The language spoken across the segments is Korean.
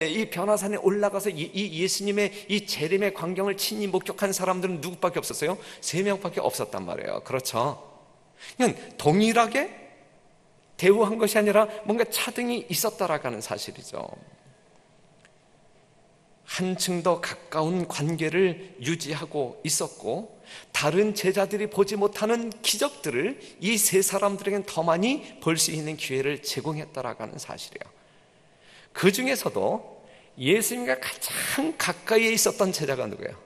이 변화산에 올라가서 이 예수님의 이 재림의 광경을 친히 목격한 사람들은 누구밖에 없었어요? 3명밖에 없었단 말이에요. 그렇죠? 그냥 동일하게 대우한 것이 아니라 뭔가 차등이 있었다라는 사실이죠. 한층 더 가까운 관계를 유지하고 있었고, 다른 제자들이 보지 못하는 기적들을 이 3사람들에게는 더 많이 볼 수 있는 기회를 제공했다라는 사실이에요. 그 중에서도 예수님과 가장 가까이에 있었던 제자가 누구예요?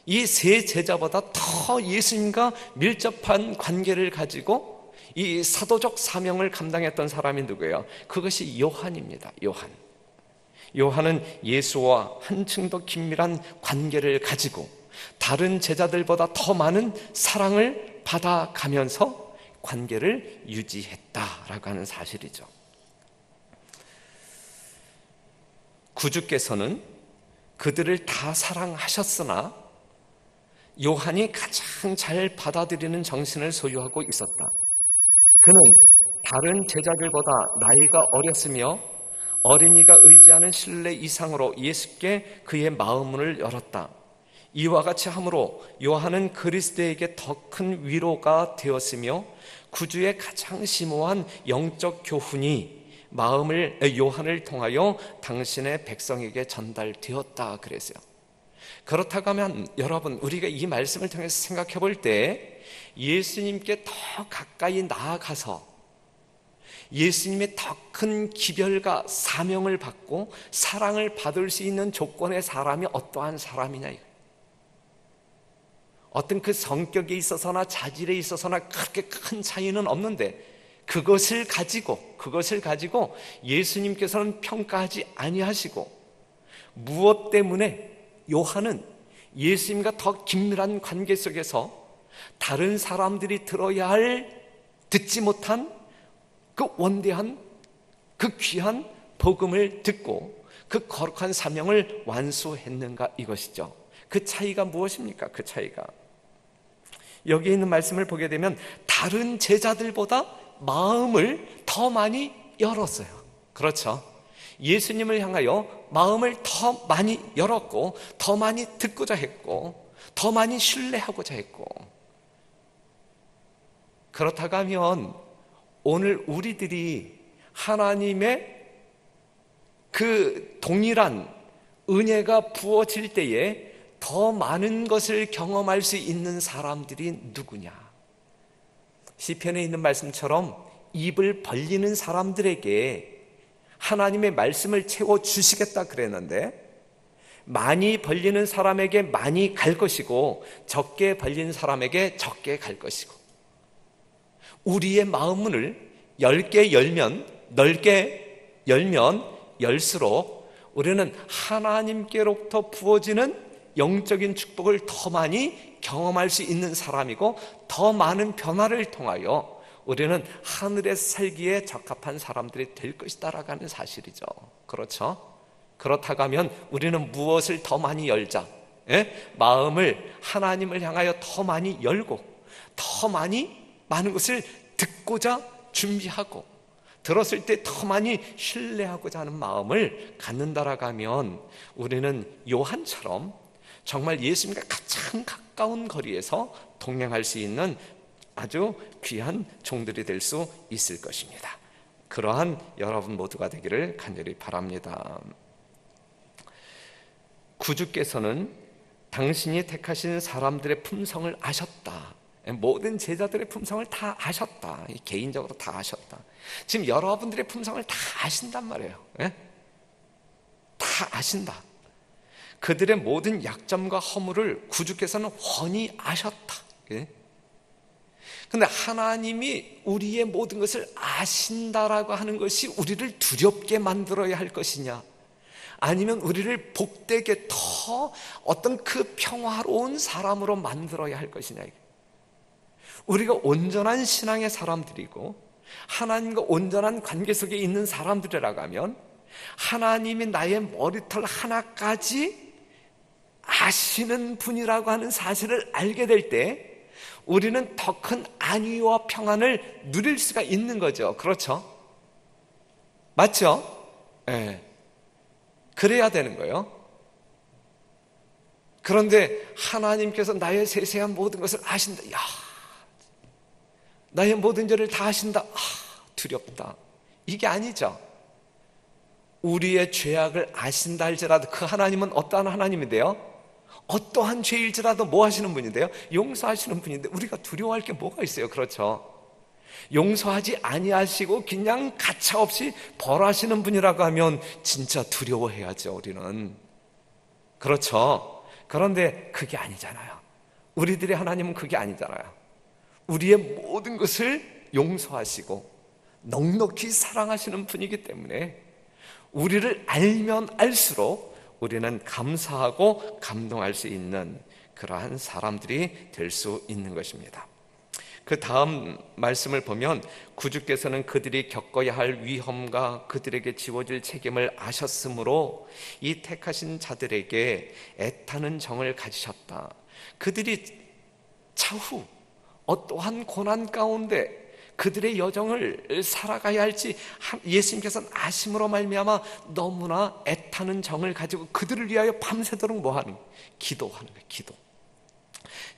이 3 제자보다 더 예수님과 밀접한 관계를 가지고 이 사도적 사명을 감당했던 사람이 누구예요? 그것이 요한입니다. 요한은 예수와 한층 더 긴밀한 관계를 가지고 다른 제자들보다 더 많은 사랑을 받아가면서 관계를 유지했다라고 하는 사실이죠. 구주께서는 그들을 다 사랑하셨으나 요한이 가장 잘 받아들이는 정신을 소유하고 있었다. 그는 다른 제자들보다 나이가 어렸으며 어린이가 의지하는 신뢰 이상으로 예수께 그의 마음문을 열었다. 이와 같이 함으로 요한은 그리스도에게 더 큰 위로가 되었으며 구주의 가장 심오한 영적 교훈이 요한을 통하여 당신의 백성에게 전달되었다 그랬어요. 그렇다고 하면 여러분, 우리가 이 말씀을 통해서 생각해 볼 때 예수님께 더 가까이 나아가서 예수님의 더 큰 기별과 사명을 받고 사랑을 받을 수 있는 조건의 사람이 어떠한 사람이냐, 어떤 그 성격에 있어서나 자질에 있어서나 그렇게 큰 차이는 없는데 그것을 가지고 예수님께서는 평가하지 아니하시고, 무엇 때문에 요한은 예수님과 더 긴밀한 관계 속에서 다른 사람들이 들어야 할 듣지 못한 그 원대한 그 귀한 복음을 듣고 그 거룩한 사명을 완수했는가, 이것이죠. 그 차이가 무엇입니까? 그 차이가 여기 있는 말씀을 보게 되면 다른 제자들보다 마음을 더 많이 열었어요. 그렇죠? 예수님을 향하여 마음을 더 많이 열었고, 더 많이 듣고자 했고, 더 많이 신뢰하고자 했고. 그렇다고 하면 오늘 우리들이 하나님의 그 동일한 은혜가 부어질 때에 더 많은 것을 경험할 수 있는 사람들이 누구냐? 시편에 있는 말씀처럼 입을 벌리는 사람들에게 하나님의 말씀을 채워주시겠다 그랬는데, 많이 벌리는 사람에게 많이 갈 것이고 적게 벌리는 사람에게 적게 갈 것이고, 우리의 마음문을 넓게 열면 열수록 우리는 하나님께로부터 부어지는 영적인 축복을 더 많이 경험할 수 있는 사람이고, 더 많은 변화를 통하여 우리는 하늘에서 살기에 적합한 사람들이 될 것이다라고 하는 사실이죠. 그렇죠? 그렇다고 하면 우리는 무엇을 더 많이 열자? 마음을 하나님을 향하여 더 많이 열고, 더 많은 것을 듣고자 준비하고, 들었을 때 더 많이 신뢰하고자 하는 마음을 갖는다라고 하면 우리는 요한처럼 정말 예수님과 가장 가까운 거리에서 동행할 수 있는 아주 귀한 종들이 될 수 있을 것입니다. 그러한 여러분 모두가 되기를 간절히 바랍니다. 구주께서는 당신이 택하신 사람들의 품성을 아셨다. 모든 제자들의 품성을 다 아셨다. 개인적으로 다 아셨다. 지금 여러분들의 품성을 다 아신단 말이에요. 다 아신다. 그들의 모든 약점과 허물을 구주께서는 훤히 아셨다. 그런데 하나님이 우리의 모든 것을 아신다라고 하는 것이 우리를 두렵게 만들어야 할 것이냐, 아니면 우리를 복되게 더 어떤 그 평화로운 사람으로 만들어야 할 것이냐. 우리가 온전한 신앙의 사람들이고 하나님과 온전한 관계 속에 있는 사람들이라고 하면 하나님이 나의 머리털 하나까지 아시는 분이라고 하는 사실을 알게 될 때 우리는 더 큰 안위와 평안을 누릴 수가 있는 거죠. 그렇죠? 맞죠? 예, 그래야 되는 거예요. 그런데 하나님께서 나의 세세한 모든 것을 아신다. 야, 나의 모든 죄를 다 아신다. 두렵다. 이게 아니죠. 우리의 죄악을 아신다 할지라도 그 하나님은 어떠한 하나님인데요? 어떠한 죄일지라도 뭐 하시는 분인데요? 용서하시는 분인데 우리가 두려워할 게 뭐가 있어요? 그렇죠? 용서하지 아니하시고 그냥 가차없이 벌하시는 분이라고 하면 진짜 두려워해야죠, 우리는. 그렇죠? 그런데 그게 아니잖아요. 우리들의 하나님은 그게 아니잖아요. 우리의 모든 것을 용서하시고 넉넉히 사랑하시는 분이기 때문에 우리를 알면 알수록 우리는 감사하고 감동할 수 있는 그러한 사람들이 될 수 있는 것입니다. 그 다음 말씀을 보면 구주께서는 그들이 겪어야 할 위험과 그들에게 지워질 책임을 아셨으므로 이 택하신 자들에게 애타는 정을 가지셨다. 그들이 차후 어떠한 고난 가운데 그들의 여정을 살아가야 할지 예수님께서는 아심으로 말미암아 너무나 애타는 정을 가지고 그들을 위하여 밤새도록 뭐하는? 기도하는 거예요. 기도.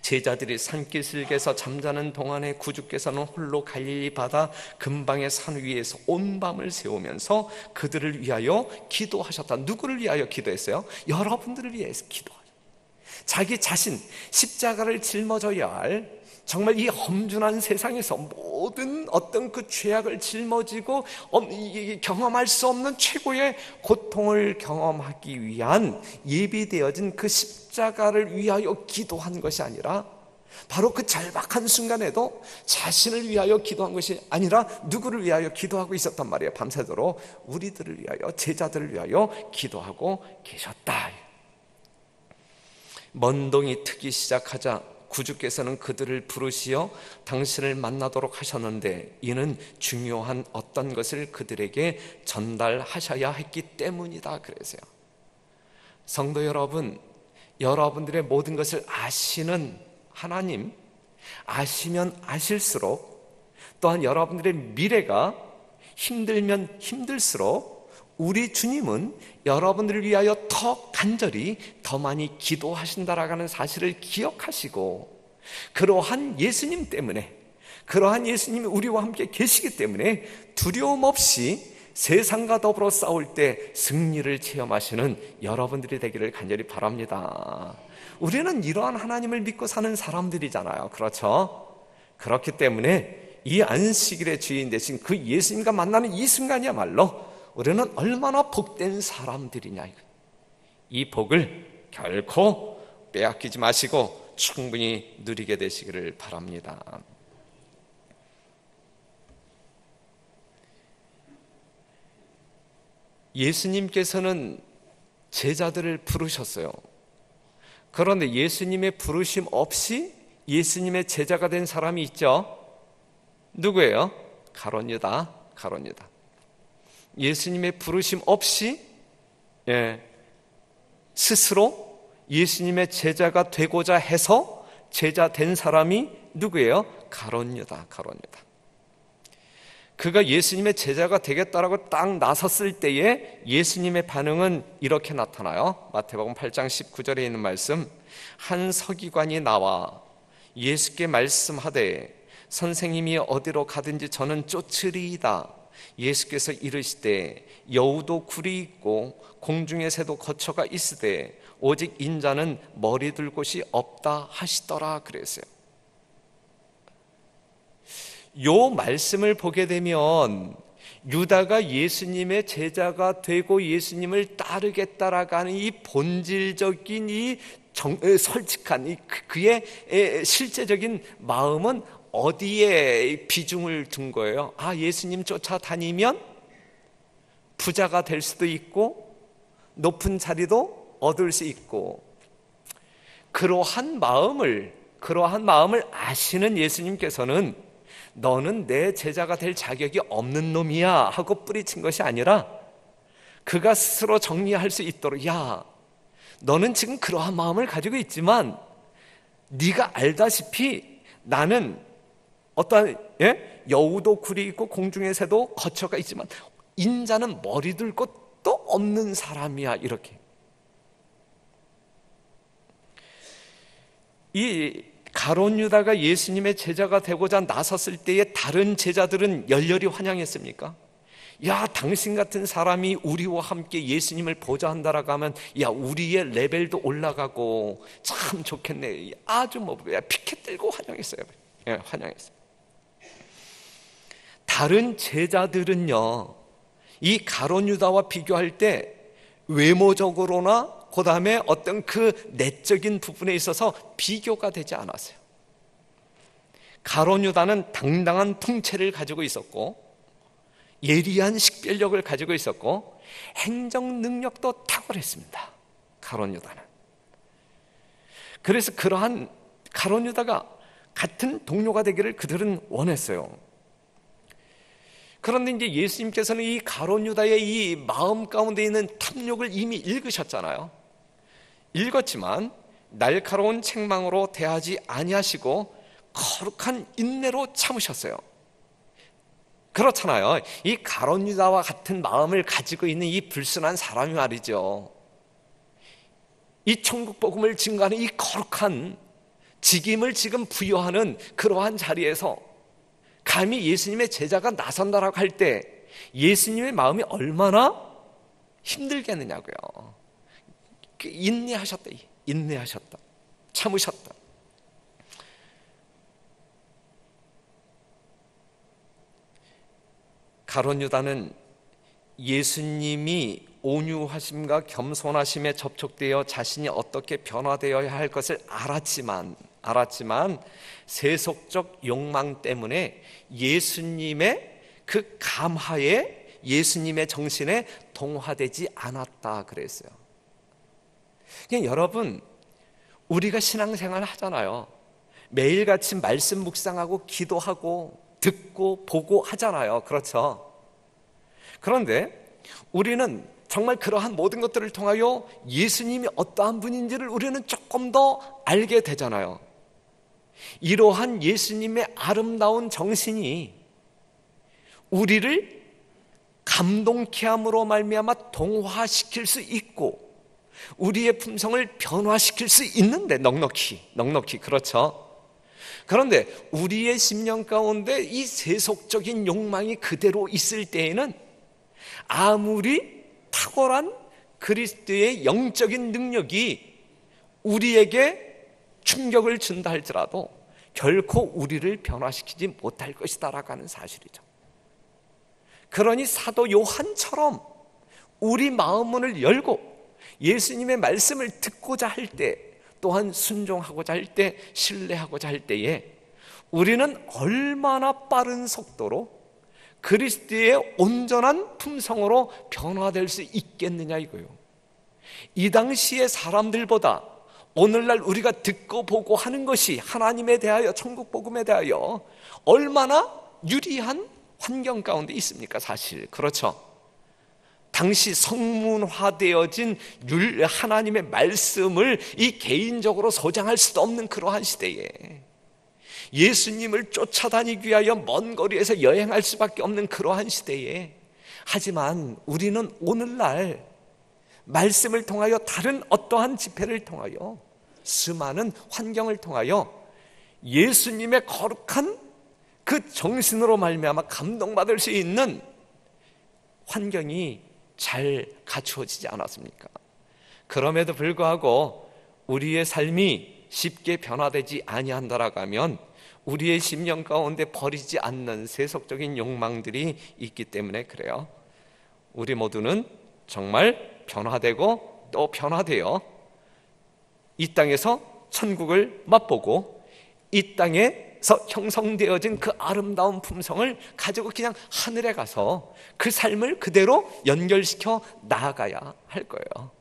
제자들이 산기슭에서 잠자는 동안에 구주께서는 홀로 갈릴리 바다 근방의 산 위에서 온 밤을 새우면서 그들을 위하여 기도하셨다. 누구를 위하여 기도했어요? 여러분들을 위해서 기도하셨다. 자기 자신 십자가를 짊어져야 할 정말 이 험준한 세상에서 모든 어떤 그 죄악을 짊어지고 경험할 수 없는 최고의 고통을 경험하기 위한 예비되어진 그 십자가를 위하여 기도한 것이 아니라 바로 그 절박한 순간에도 자신을 위하여 기도한 것이 아니라 누구를 위하여 기도하고 있었단 말이에요. 밤새도록 우리들을 위하여, 제자들을 위하여 기도하고 계셨다. 먼동이 트기 시작하자 구주께서는 그들을 부르시어 당신을 만나도록 하셨는데 이는 중요한 어떤 것을 그들에게 전달하셔야 했기 때문이다 그랬어요. 성도 여러분, 여러분들의 모든 것을 아시는 하나님, 아시면 아실수록 또한 여러분들의 미래가 힘들면 힘들수록 우리 주님은 여러분들을 위하여 더 간절히 더 많이 기도하신다라는 사실을 기억하시고 그러한 예수님 때문에 그러한 예수님이 우리와 함께 계시기 때문에 두려움 없이 세상과 더불어 싸울 때 승리를 체험하시는 여러분들이 되기를 간절히 바랍니다. 우리는 이러한 하나님을 믿고 사는 사람들이잖아요. 그렇죠? 그렇기 때문에 이 안식일의 주인 되신 그 예수님과 만나는 이 순간이야말로 우리는 얼마나 복된 사람들이냐. 이 복을 결코 빼앗기지 마시고 충분히 누리게 되시기를 바랍니다. 예수님께서는 제자들을 부르셨어요. 그런데 예수님의 부르심 없이 예수님의 제자가 된 사람이 있죠. 누구예요? 가룟 유다. 예수님의 부르심 없이 스스로 예수님의 제자가 되고자 해서 제자 된 사람이 누구예요? 가룟 유다. 그가 예수님의 제자가 되겠다라고 딱 나섰을 때에 예수님의 반응은 이렇게 나타나요. 마태복음 8장 19절에 있는 말씀. 한 서기관이 나와 예수께 말씀하되 선생님이 어디로 가든지 저는 쫓으리이다. 예수께서 이르시되 여우도 굴이 있고 공중의 새도 거처가 있으되 오직 인자는 머리 둘 곳이 없다 하시더라 그랬어요. 요 말씀을 보게 되면 유다가 예수님의 제자가 되고 예수님을 따르겠다라고 하는 이 본질적인 이 솔직한 그의 실제적인 마음은 어디에 비중을 둔 거예요? 예수님 쫓아다니면 부자가 될 수도 있고 높은 자리도 얻을 수 있고 그러한 마음을 아시는 예수님께서는 너는 내 제자가 될 자격이 없는 놈이야 하고 뿌리친 것이 아니라 그가 스스로 정리할 수 있도록 야, 너는 지금 그러한 마음을 가지고 있지만 네가 알다시피 나는 어떠한 여우도 굴이 있고 공중의 새도 거처가 있지만 인자는 머리 둘 곳도 없는 사람이야, 이렇게. 이 가룟 유다가 예수님의 제자가 되고자 나섰을 때에 다른 제자들은 열렬히 환영했습니까? 야, 당신 같은 사람이 우리와 함께 예수님을 보좌한다라고 하면 야, 우리의 레벨도 올라가고 참 좋겠네. 아주 피켓 들고 환영했어요. 예, 환영했어요. 다른 제자들은요, 이 가룟 유다와 비교할 때 외모적으로나 그 다음에 어떤 그 내적인 부분에 있어서 비교가 되지 않았어요. 가룟 유다는 당당한 풍채를 가지고 있었고, 예리한 식별력을 가지고 있었고, 행정 능력도 탁월했습니다. 가룟 유다는. 그래서 그러한 가룟 유다가 같은 동료가 되기를 그들은 원했어요. 그런데 이제 예수님께서는 이 가룟 유다의 이 마음 가운데 있는 탐욕을 이미 읽으셨잖아요. 읽었지만 날카로운 책망으로 대하지 아니하시고 거룩한 인내로 참으셨어요. 그렇잖아요. 이 가룟 유다와 같은 마음을 가지고 있는 이 불순한 사람이 말이죠, 이 천국 복음을 증거하는 이 거룩한 직임을 지금 부여하는 그러한 자리에서 감히 예수님의 제자가 나선다라고 할 때 예수님의 마음이 얼마나 힘들겠느냐고요. 인내하셨다, 인내하셨다, 참으셨다. 가룟 유다는 예수님이 온유하심과 겸손하심에 접촉되어 자신이 어떻게 변화되어야 할 것을 알았지만 세속적 욕망 때문에 예수님의 그 감화에, 예수님의 정신에 동화되지 않았다 그랬어요. 그냥 여러분, 우리가 신앙생활 하잖아요. 매일같이 말씀 묵상하고 기도하고 듣고 보고 하잖아요. 그렇죠? 그런데 우리는 정말 그러한 모든 것들을 통하여 예수님이 어떠한 분인지를 우리는 조금 더 알게 되잖아요. 이러한 예수님의 아름다운 정신이 우리를 감동케 함으로 말미암아 동화시킬 수 있고 우리의 품성을 변화시킬 수 있는데, 넉넉히 그렇죠? 그런데 우리의 심령 가운데 이 세속적인 욕망이 그대로 있을 때에는 아무리 탁월한 그리스도의 영적인 능력이 우리에게 충격을 준다 할지라도 결코 우리를 변화시키지 못할 것이다라고 하는 사실이죠. 그러니 사도 요한처럼 우리 마음문을 열고 예수님의 말씀을 듣고자 할 때, 또한 순종하고자 할 때, 신뢰하고자 할 때에 우리는 얼마나 빠른 속도로 그리스도의 온전한 품성으로 변화될 수 있겠느냐 이거요. 이 당시의 사람들보다 오늘날 우리가 듣고 보고 하는 것이 하나님에 대하여, 천국 복음에 대하여 얼마나 유리한 환경 가운데 있습니까? 사실 그렇죠. 당시 성문화되어진 하나님의 말씀을 이 개인적으로 소장할 수도 없는 그러한 시대에 예수님을 쫓아다니기 위하여 먼 거리에서 여행할 수밖에 없는 그러한 시대에, 하지만 우리는 오늘날 말씀을 통하여, 다른 어떠한 집회를 통하여, 수많은 환경을 통하여 예수님의 거룩한 그 정신으로 말미암아 감동받을 수 있는 환경이 잘 갖추어지지 않았습니까? 그럼에도 불구하고 우리의 삶이 쉽게 변화되지 아니한다라고 하면 우리의 심령 가운데 버리지 않는 세속적인 욕망들이 있기 때문에 그래요. 우리 모두는 정말 변화되고 또 변화되어 이 땅에서 천국을 맛보고 이 땅에서 형성되어진 그 아름다운 품성을 가지고 그냥 하늘에 가서 그 삶을 그대로 연결시켜 나아가야 할 거예요.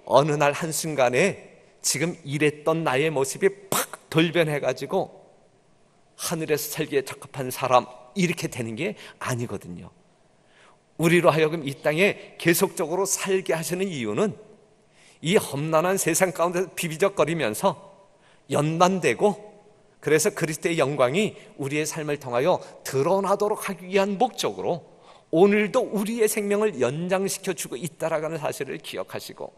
어느 날 한순간에 지금 이랬던 나의 모습이 팍 돌변해가지고 하늘에서 살기에 적합한 사람, 이렇게 되는 게 아니거든요. 우리로 하여금 이 땅에 계속적으로 살게 하시는 이유는 이 험난한 세상 가운데 비비적거리면서 연단되고, 그래서 그리스도의 영광이 우리의 삶을 통하여 드러나도록 하기 위한 목적으로 오늘도 우리의 생명을 연장시켜 주고 있다라는 사실을 기억하시고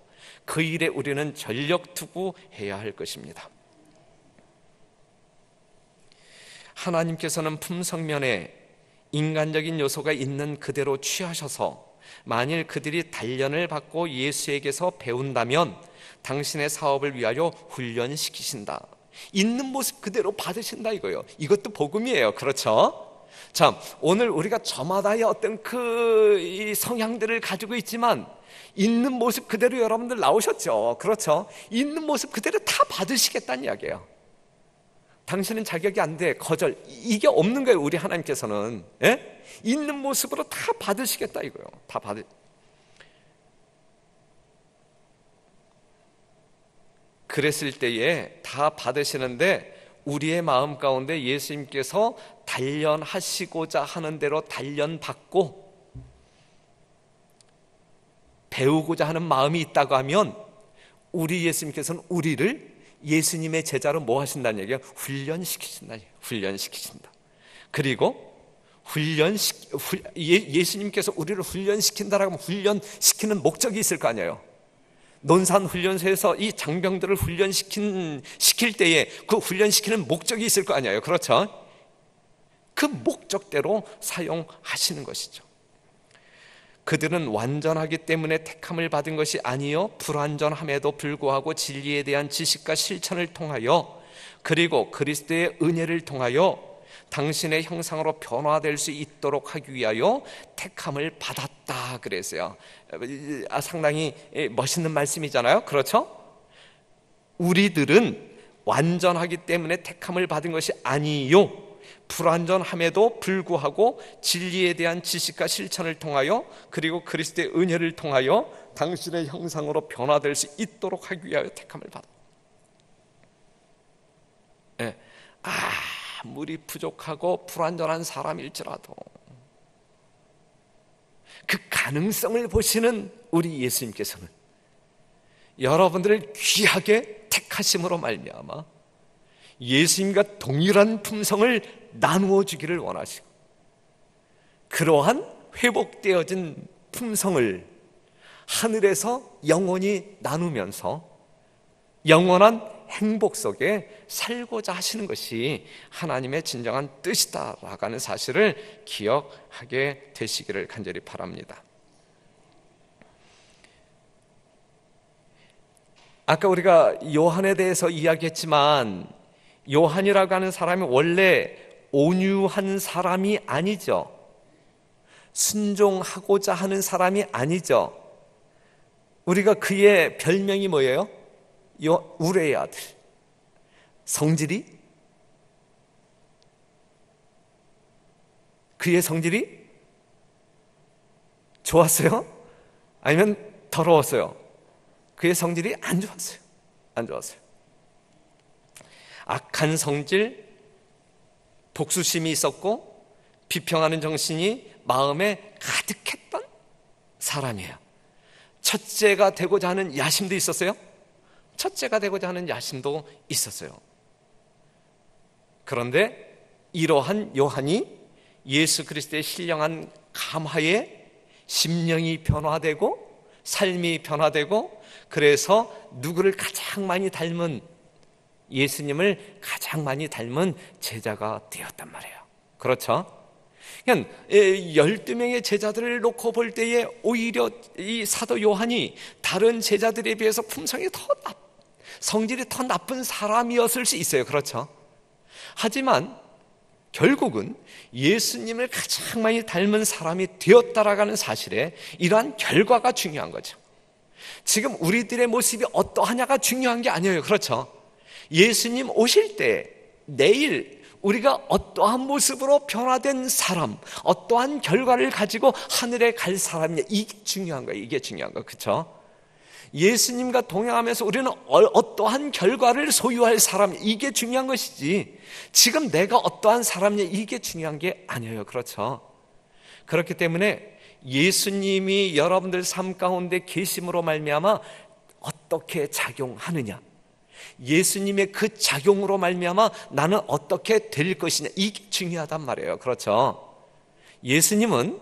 그 일에 우리는 전력 투구해야 할 것입니다. 하나님께서는 품성면에 인간적인 요소가 있는 그대로 취하셔서 만일 그들이 단련을 받고 예수에게서 배운다면 당신의 사업을 위하여 훈련시키신다. 있는 모습 그대로 받으신다 이거예요. 이것도 복음이에요. 그렇죠? 자, 오늘 우리가 저마다의 어떤 이 성향들을 가지고 있지만 있는 모습 그대로 여러분들 나오셨죠. 그렇죠? 있는 모습 그대로 다 받으시겠다는 이야기예요. 당신은 자격이 안 돼, 거절, 이게 없는 거예요. 우리 하나님께서는 있는 모습으로 다 받으시겠다 이거예요. 다 그랬을 때에 다 받으시는데 우리의 마음 가운데 예수님께서 단련하시고자 하는 대로 단련받고 배우고자 하는 마음이 있다고 하면 우리 예수님께서는 우리를 예수님의 제자로 뭐 하신다는 얘기예요? 훈련시키신다. 그리고 예수님께서 우리를 훈련시킨다라고 하면 훈련시키는 목적이 있을 거 아니에요. 논산훈련소에서 이 장병들을 시킬 때에 그 훈련시키는 목적이 있을 거 아니에요. 그렇죠? 그 목적대로 사용하시는 것이죠. 그들은 완전하기 때문에 택함을 받은 것이 아니요 불완전함에도 불구하고 진리에 대한 지식과 실천을 통하여 그리고 그리스도의 은혜를 통하여 당신의 형상으로 변화될 수 있도록 하기 위하여 택함을 받았다 그랬어요. 상당히 멋있는 말씀이잖아요. 그렇죠? 우리들은 완전하기 때문에 택함을 받은 것이 아니요 불완전함에도 불구하고 진리에 대한 지식과 실천을 통하여 그리고 그리스도의 은혜를 통하여 당신의 형상으로 변화될 수 있도록 하기 위하여 택함을 받았다. 아무리 부족하고 불완전한 사람일지라도 그 가능성을 보시는 우리 예수님께서는 여러분들을 귀하게 택하심으로 말미암아 예수님과 동일한 품성을 나누어 주기를 원하시고 그러한 회복되어진 품성을 하늘에서 영원히 나누면서 영원한 행복 속에 살고자 하시는 것이 하나님의 진정한 뜻이다라고 하는 사실을 기억하게 되시기를 간절히 바랍니다. 아까 우리가 요한에 대해서 이야기했지만 요한이라고 하는 사람이 원래 온유한 사람이 아니죠. 순종하고자 하는 사람이 아니죠. 우리가 그의 별명이 뭐예요? 우레의 아들. 성질이? 그의 성질이 좋았어요? 아니면 더러웠어요? 그의 성질이 안 좋았어요. 안 좋았어요. 악한 성질, 복수심이 있었고 비평하는 정신이 마음에 가득했던 사람이에요. 첫째가 되고자 하는 야심도 있었어요. 첫째가 되고자 하는 야심도 있었어요. 그런데 이러한 요한이 예수 그리스도의 신령한 감화에 심령이 변화되고 삶이 변화되고 그래서 누구를 가장 많이 닮은 예수님을 가장 많이 닮은 제자가 되었단 말이에요. 그렇죠? 그러니까 12명의 제자들을 놓고 볼 때에 오히려 이 사도 요한이 다른 제자들에 비해서 품성이 성질이 더 나쁜 사람이었을 수 있어요. 그렇죠? 하지만 결국은 예수님을 가장 많이 닮은 사람이 되었다라는 사실에 이러한 결과가 중요한 거죠. 지금 우리들의 모습이 어떠하냐가 중요한 게 아니에요. 그렇죠? 예수님 오실 때 내일 우리가 어떠한 모습으로 변화된 사람, 어떠한 결과를 가지고 하늘에 갈 사람이냐, 이게 중요한 거예요. 이게 중요한 거예요. 그렇죠? 예수님과 동행하면서 우리는 어떠한 결과를 소유할 사람, 이게 중요한 것이지 지금 내가 어떠한 사람이냐, 이게 중요한 게 아니에요. 그렇죠? 그렇기 때문에 예수님이 여러분들 삶 가운데 계심으로 말미암아 어떻게 작용하느냐, 예수님의 그 작용으로 말미암아 나는 어떻게 될 것이냐, 이게 중요하단 말이에요. 그렇죠? 예수님은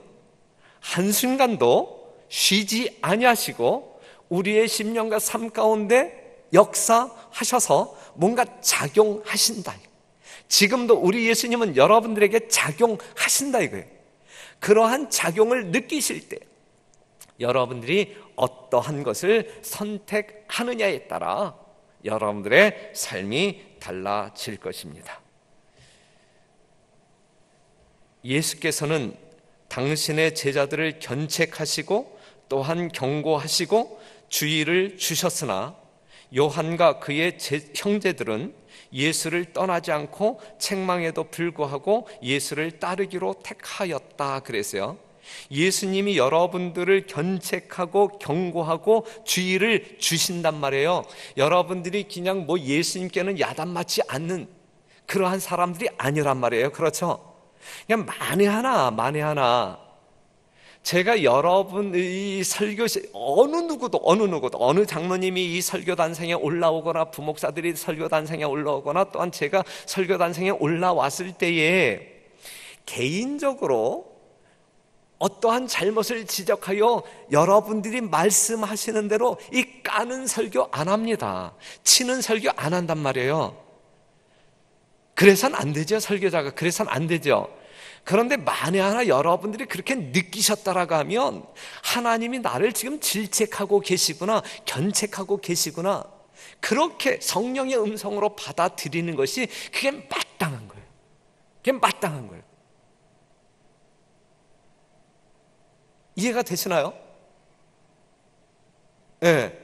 한순간도 쉬지 아니하시고 우리의 심령과 삶 가운데 역사하셔서 뭔가 작용하신다. 지금도 우리 예수님은 여러분들에게 작용하신다 이거예요. 그러한 작용을 느끼실 때 여러분들이 어떠한 것을 선택하느냐에 따라 여러분들의 삶이 달라질 것입니다. 예수께서는 당신의 제자들을 견책하시고 또한 경고하시고 주의를 주셨으나 요한과 그의 형제들은 예수를 떠나지 않고 책망에도 불구하고 예수를 따르기로 택하였다 그랬어요. 예수님이 여러분들을 견책하고 경고하고 주의를 주신단 말이에요. 여러분들이 그냥 예수님께는 야단 맞지 않는 그러한 사람들이 아니란 말이에요. 그렇죠? 그냥 만에 하나 제가 여러분의 어느 장로님이 이 설교단상에 올라오거나 부목사들이 설교단상에 올라오거나 또한 제가 설교단상에 올라왔을 때에 개인적으로 어떠한 잘못을 지적하여 여러분들이 말씀하시는 대로 이 까는 설교 안 합니다. 치는 설교 안 한단 말이에요. 그래서는 안 되죠. 설교자가 그래서는 안 되죠. 그런데 만에 하나 여러분들이 그렇게 느끼셨다라고 하면 하나님이 나를 지금 질책하고 계시구나, 견책하고 계시구나, 그렇게 성령의 음성으로 받아들이는 것이 그게 마땅한 거예요. 그게 마땅한 거예요. 이해가 되시나요? 네.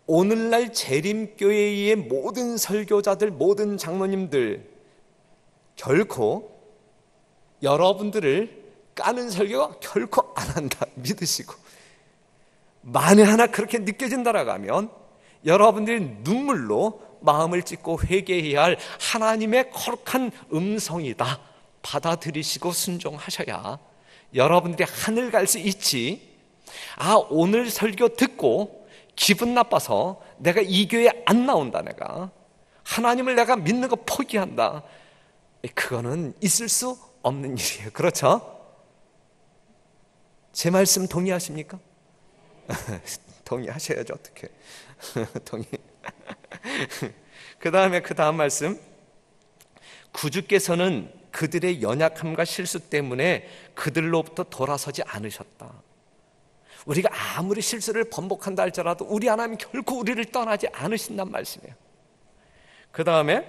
오늘날 재림교회의 모든 설교자들, 모든 장로님들 결코 여러분들을 까는 설교 결코 안 한다 믿으시고, 만에 하나 그렇게 느껴진다라고 하면 여러분들이 눈물로 마음을 찢고 회개해야 할 하나님의 거룩한 음성이다 받아들이시고 순종하셔야 여러분들이 하늘 갈 수 있지. 오늘 설교 듣고 기분 나빠서 내가 이 교회에 안 나온다, 내가 하나님을 내가 믿는 거 포기한다, 그거는 있을 수 없는 일이에요. 그렇죠? 제 말씀 동의하십니까? 동의하셔야죠. 어떻게 동의. 그 다음 말씀, 구주께서는 그들의 연약함과 실수 때문에 그들로부터 돌아서지 않으셨다. 우리가 아무리 실수를 번복한다 할지라도 우리 하나님 결코 우리를 떠나지 않으신단 말씀이에요. 그 다음에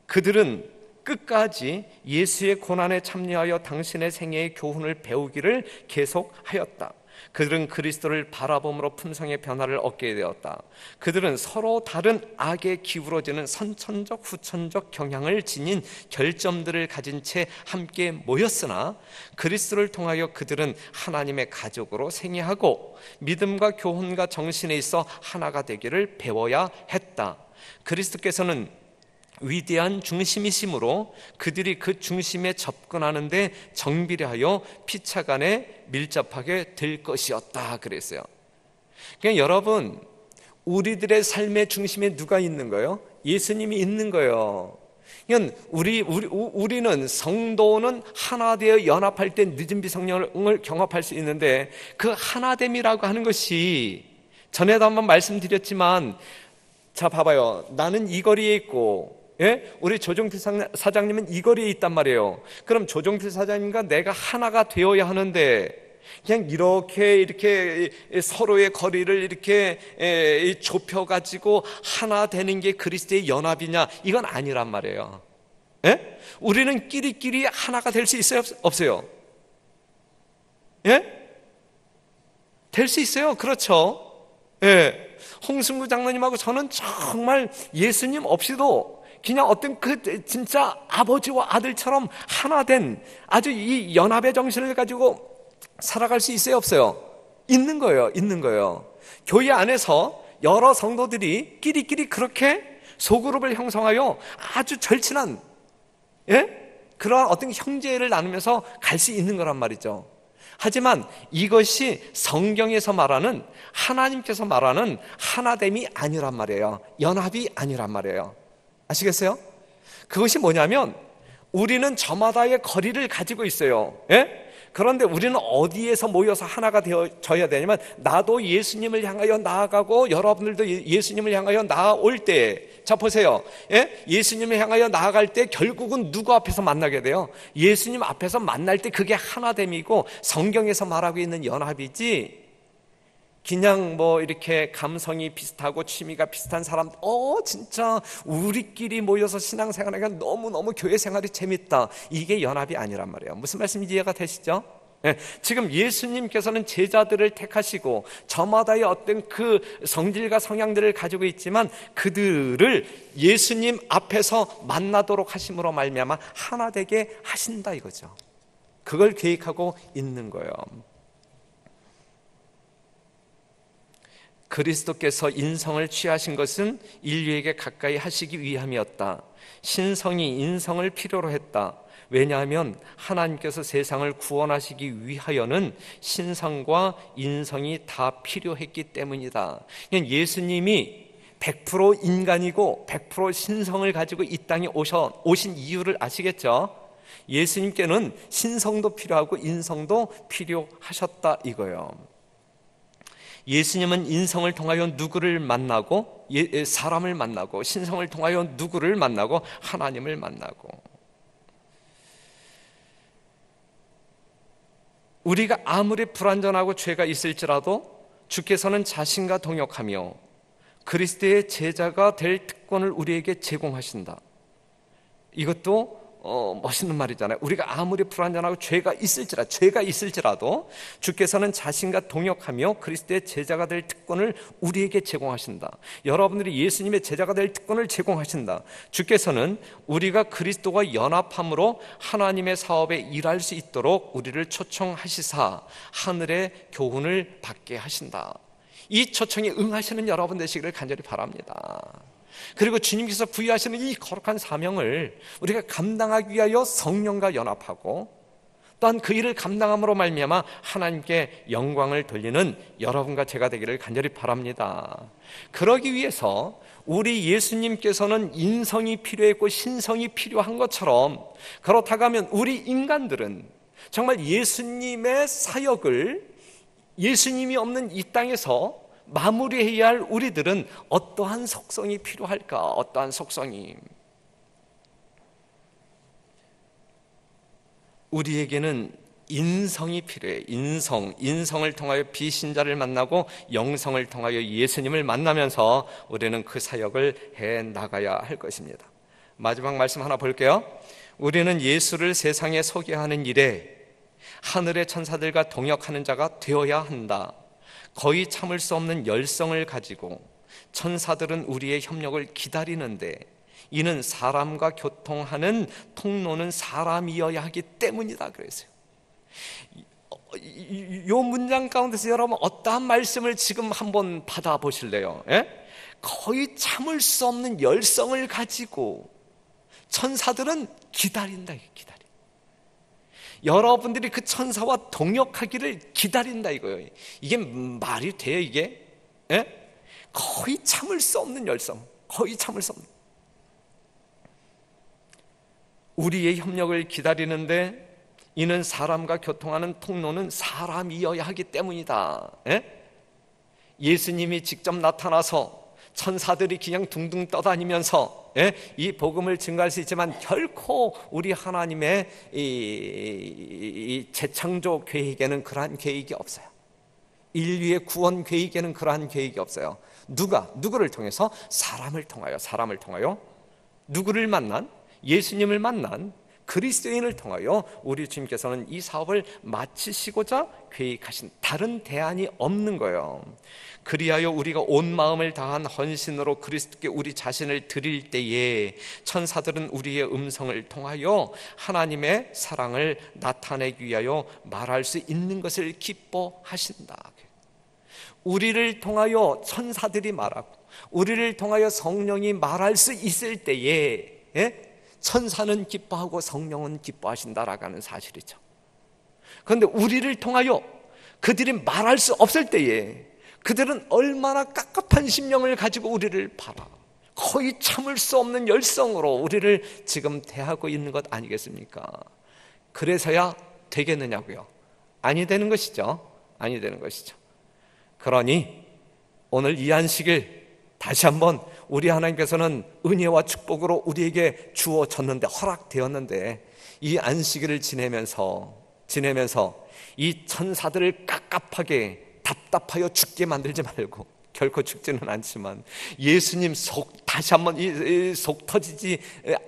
그들은 끝까지 예수의 고난에 참여하여 당신의 생애의 교훈을 배우기를 계속하였다. 그들은 그리스도를 바라봄으로 품성의 변화를 얻게 되었다. 그들은 서로 다른 악에 기울어지는 선천적 후천적 경향을 지닌 결점들을 가진 채 함께 모였으나 그리스도를 통하여 그들은 하나님의 가족으로 생애하고 믿음과 교훈과 정신에 있어 하나가 되기를 배워야 했다. 그리스도께서는 위대한 중심이심으로 그들이 그 중심에 접근하는데 정비례하여 피차간에 밀접하게 될 것이었다 그랬어요. 그러니까 여러분, 우리들의 삶의 중심에 누가 있는 거예요? 예수님이 있는 거예요. 그러니까 우리는 성도는 하나 되어 연합할 때 늦은 비성령을 경험할 수 있는데, 그 하나됨이라고 하는 것이 전에도 한번 말씀드렸지만, 자 봐봐요. 나는 이 거리에 있고, 우리 조종필 사장님은 이 거리에 있단 말이에요. 그럼 조종필 사장님과 내가 하나가 되어야 하는데 그냥 이렇게 서로의 거리를 이렇게 좁혀가지고 하나 되는 게 그리스도의 연합이냐? 이건 아니란 말이에요. 우리는 끼리끼리 하나가 될 수 있어요? 없어요? 될 수 있어요. 그렇죠? 홍승구 장로님하고 저는 정말 예수님 없이도 그냥 어떤 진짜 아버지와 아들처럼 하나 된 아주 이 연합의 정신을 가지고 살아갈 수 있어요? 없어요? 있는 거예요. 있는 거예요. 교회 안에서 여러 성도들이 끼리끼리 그렇게 소그룹을 형성하여 아주 절친한 그러한 어떤 형제를 나누면서 갈 수 있는 거란 말이죠. 하지만 이것이 성경에서 말하는, 하나님께서 말하는 하나됨이 아니란 말이에요. 연합이 아니란 말이에요. 아시겠어요? 그것이 뭐냐면 우리는 저마다의 거리를 가지고 있어요. 그런데 우리는 어디에서 모여서 하나가 되어져야 되냐면, 나도 예수님을 향하여 나아가고 여러분들도 예수님을 향하여 나아올 때, 자 보세요. 예수님을 향하여 나아갈 때 결국은 누구 앞에서 만나게 돼요? 예수님 앞에서 만날 때 그게 하나됨이고 성경에서 말하고 있는 연합이지, 그냥 뭐 이렇게 감성이 비슷하고 취미가 비슷한 사람, 진짜 우리끼리 모여서 신앙생활하니까 너무너무 교회 생활이 재밌다, 이게 연합이 아니란 말이에요. 무슨 말씀인지 이해가 되시죠? 지금 예수님께서는 제자들을 택하시고 저마다의 어떤 그 성질과 성향들을 가지고 있지만 그들을 예수님 앞에서 만나도록 하심으로 말미암아 하나 되게 하신다 이거죠. 그걸 계획하고 있는 거예요. 그리스도께서 인성을 취하신 것은 인류에게 가까이 하시기 위함이었다. 신성이 인성을 필요로 했다. 왜냐하면 하나님께서 세상을 구원하시기 위하여는 신성과 인성이 다 필요했기 때문이다. 예수님이 100% 인간이고 100% 신성을 가지고 이 땅에 오신 이유를 아시겠죠? 예수님께는 신성도 필요하고 인성도 필요하셨다 이거예요. 예수님은 인성을 통하여 누구를 만나고, 사람을 만나고, 신성을 통하여 누구를 만나고, 하나님을 만나고. 우리가 아무리 불완전하고 죄가 있을지라도 주께서는 자신과 동역하며 그리스도의 제자가 될 특권을 우리에게 제공하신다. 이것도 멋있는 말이잖아요. 우리가 아무리 불완전하고 죄가 있을지라도 주께서는 자신과 동역하며 그리스도의 제자가 될 특권을 우리에게 제공하신다. 여러분들이 예수님의 제자가 될 특권을 제공하신다. 주께서는 우리가 그리스도와 연합함으로 하나님의 사업에 일할 수 있도록 우리를 초청하시사 하늘의 교훈을 받게 하신다. 이 초청에 응하시는 여러분 되시기를 간절히 바랍니다. 그리고 주님께서 부여하시는 이 거룩한 사명을 우리가 감당하기 위하여 성령과 연합하고, 또한 그 일을 감당함으로 말미암아 하나님께 영광을 돌리는 여러분과 제가 되기를 간절히 바랍니다. 그러기 위해서 우리 예수님께서는 인성이 필요했고 신성이 필요한 것처럼, 그렇다고 하면 우리 인간들은 정말 예수님의 사역을, 예수님이 없는 이 땅에서 마무리해야 할 우리들은 어떠한 속성이 필요할까? 어떠한 속성이? 우리에게는 인성이 필요해. 인성을 통하여 비신자를 만나고 영성을 통하여 예수님을 만나면서 우리는 그 사역을 해 나가야 할 것입니다. 마지막 말씀 하나 볼게요. 우리는 예수를 세상에 소개하는 일에 하늘의 천사들과 동역하는 자가 되어야 한다. 거의 참을 수 없는 열성을 가지고 천사들은 우리의 협력을 기다리는데, 이는 사람과 교통하는 통로는 사람이어야 하기 때문이다 그랬어요. 이 문장 가운데서 여러분 어떠한 말씀을 지금 한번 받아보실래요? 거의 참을 수 없는 열성을 가지고 천사들은 기다린다. 여러분들이 그 천사와 동역하기를 기다린다 이거예요. 이게 말이 돼요 이게? 거의 참을 수 없는 열성, 거의 참을 수 없는. 우리의 협력을 기다리는데 이는 사람과 교통하는 통로는 사람이어야 하기 때문이다. 예수님이 직접 나타나서 천사들이 그냥 둥둥 떠다니면서 이 복음을 증거할 수 있지만 결코 우리 하나님의 이 재창조 계획에는 그러한 계획이 없어요. 인류의 구원 계획에는 그러한 계획이 없어요. 누구를 통해서? 사람을 통하여 누구를 만난? 예수님을 만난 그리스도인을 통하여 우리 주님께서는 이 사업을 마치시고자 계획하신, 다른 대안이 없는 거예요. 그리하여 우리가 온 마음을 다한 헌신으로 그리스도께 우리 자신을 드릴 때에 천사들은 우리의 음성을 통하여 하나님의 사랑을 나타내기 위하여 말할 수 있는 것을 기뻐하신다. 우리를 통하여 천사들이 말하고 우리를 통하여 성령이 말할 수 있을 때에 천사는 기뻐하고 성령은 기뻐하신다라고 하는 사실이죠. 그런데 우리를 통하여 그들이 말할 수 없을 때에 그들은 얼마나 깝깝한 심령을 가지고 우리를 바라, 거의 참을 수 없는 열성으로 우리를 지금 대하고 있는 것 아니겠습니까? 그래서야 되겠느냐고요? 아니 되는 것이죠. 아니 되는 것이죠. 그러니 오늘 이 안식일 다시 한번 우리 하나님께서는 은혜와 축복으로 우리에게 주어졌는데, 허락되었는데, 이 안식일을 지내면서 이 천사들을 깝깝하게 답답하여 죽게 만들지 말고, 결코 죽지는 않지만 예수님 다시 한번 속 터지지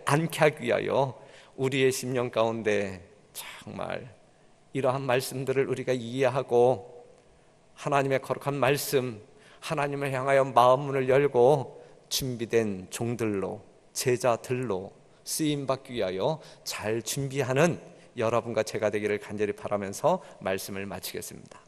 않게 하기 위하여 우리의 심령 가운데 정말 이러한 말씀들을 우리가 이해하고, 하나님의 거룩한 말씀, 하나님을 향하여 마음 문을 열고 준비된 종들로, 제자들로 쓰임받기 위하여 잘 준비하는 여러분과 제가 되기를 간절히 바라면서 말씀을 마치겠습니다.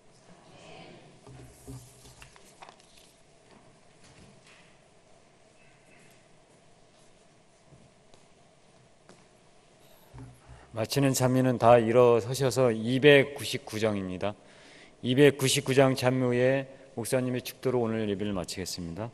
마치는 찬미는 다 일어서셔서 299장입니다. 299장 찬미 후에 목사님의 축도로 오늘 예배를 마치겠습니다.